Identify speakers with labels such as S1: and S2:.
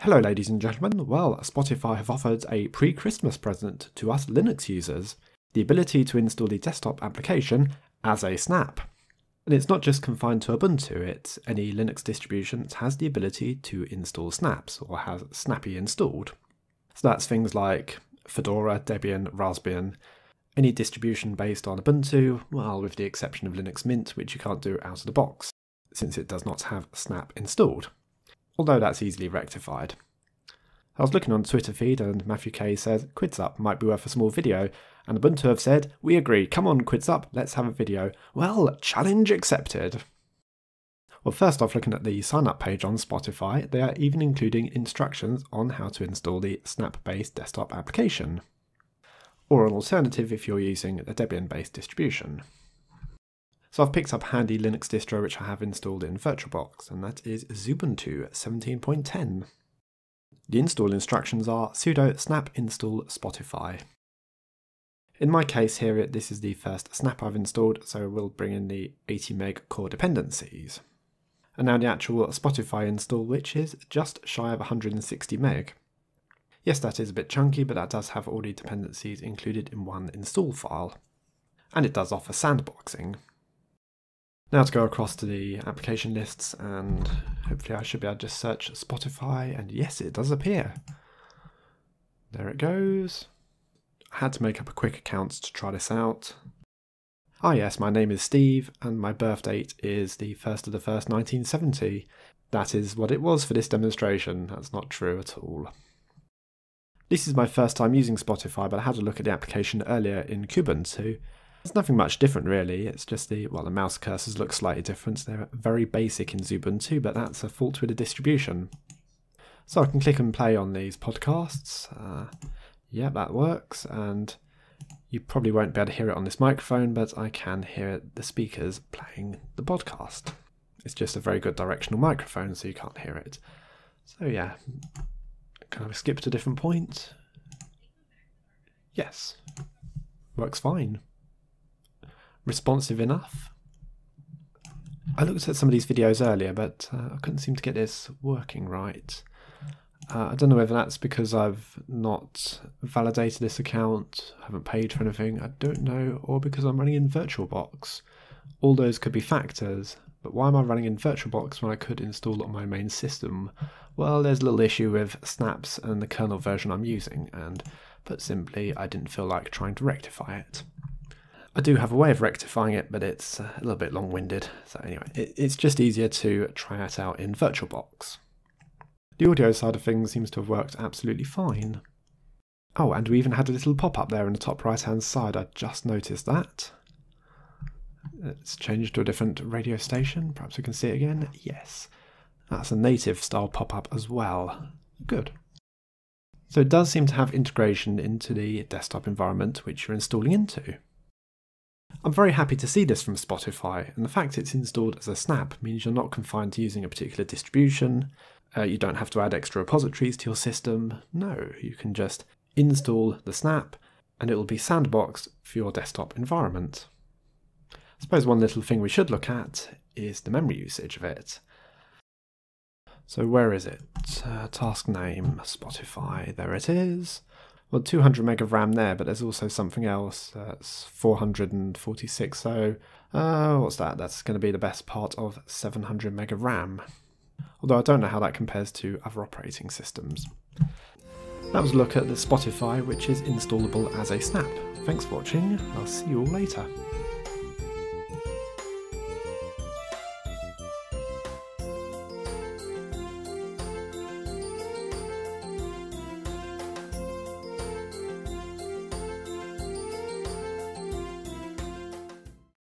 S1: Hello ladies and gentlemen, well, Spotify have offered a pre-Christmas present to us Linux users, the ability to install the desktop application as a snap. And it's not just confined to Ubuntu, any Linux distribution that has the ability to install snaps, or has Snappy installed. So that's things like Fedora, Debian, Raspbian, any distribution based on Ubuntu, well, with the exception of Linux Mint, which you can't do out of the box, since it does not have Snap installed. Although that's easily rectified. I was looking on the Twitter feed and Matthew K says Quidsup might be worth a small video, and Ubuntu have said, we agree, come on Quidsup, let's have a video. Well, challenge accepted. Well, first off, looking at the sign up page on Spotify, they are even including instructions on how to install the Snap-based desktop application, or an alternative if you're using a Debian-based distribution. So I've picked up a handy Linux distro which I have installed in VirtualBox, and that is Ubuntu 17.10. The install instructions are sudo snap install Spotify. In my case here, this is the first snap I've installed, so we'll bring in the 80 meg core dependencies. And now the actual Spotify install, which is just shy of 160 meg. Yes, that is a bit chunky, but that does have all the dependencies included in one install file. And it does offer sandboxing. Now to go across to the application lists, and hopefully I should be able to just search Spotify, and yes, it does appear. There it goes. I had to make up a quick account to try this out. Ah yes, my name is Steve, and my birth date is the 1st of the 1st, 1970. That is what it was for this demonstration. That's not true at all. This is my first time using Spotify, but I had a look at the application earlier in Ubuntu. There's nothing much different really, it's just the mouse cursors look slightly different. They're very basic in Ubuntu, but that's a fault with the distribution. So I can click and play on these podcasts. Yeah, that works, and you probably won't be able to hear it on this microphone, but I can hear the speakers playing the podcast. It's just a very good directional microphone, so you can't hear it. So yeah, can I skip to a different point? Yes, works fine. Responsive enough. I looked at some of these videos earlier, but I couldn't seem to get this working right. I don't know whether that's because I've not validated this account, haven't paid for anything, I don't know, or because I'm running in VirtualBox. All those could be factors, but why am I running in VirtualBox when I could install it on my main system? Well, there's a little issue with snaps and the kernel version I'm using, and put simply, I didn't feel like trying to rectify it. I do have a way of rectifying it, but it's a little bit long-winded. So anyway, it's just easier to try it out in VirtualBox. The audio side of things seems to have worked absolutely fine. Oh, and we even had a little pop-up there in the top right-hand side. I just noticed that. It's changed to a different radio station. Perhaps we can see it again. Yes, that's a native style pop-up as well. Good. So it does seem to have integration into the desktop environment which you're installing into. I'm very happy to see this from Spotify, and the fact it's installed as a snap means you're not confined to using a particular distribution. You don't have to add extra repositories to your system. No, you can just install the snap and it will be sandboxed for your desktop environment. I suppose one little thing we should look at is the memory usage of it. So where is it? Task name, Spotify, there it is. Well, 200 meg of RAM there, but there's also something else. That's 446, so what's that? That's going to be the best part of 700 meg of RAM. Although I don't know how that compares to other operating systems. That was a look at the Spotify, which is installable as a snap. Thanks for watching, I'll see you all later.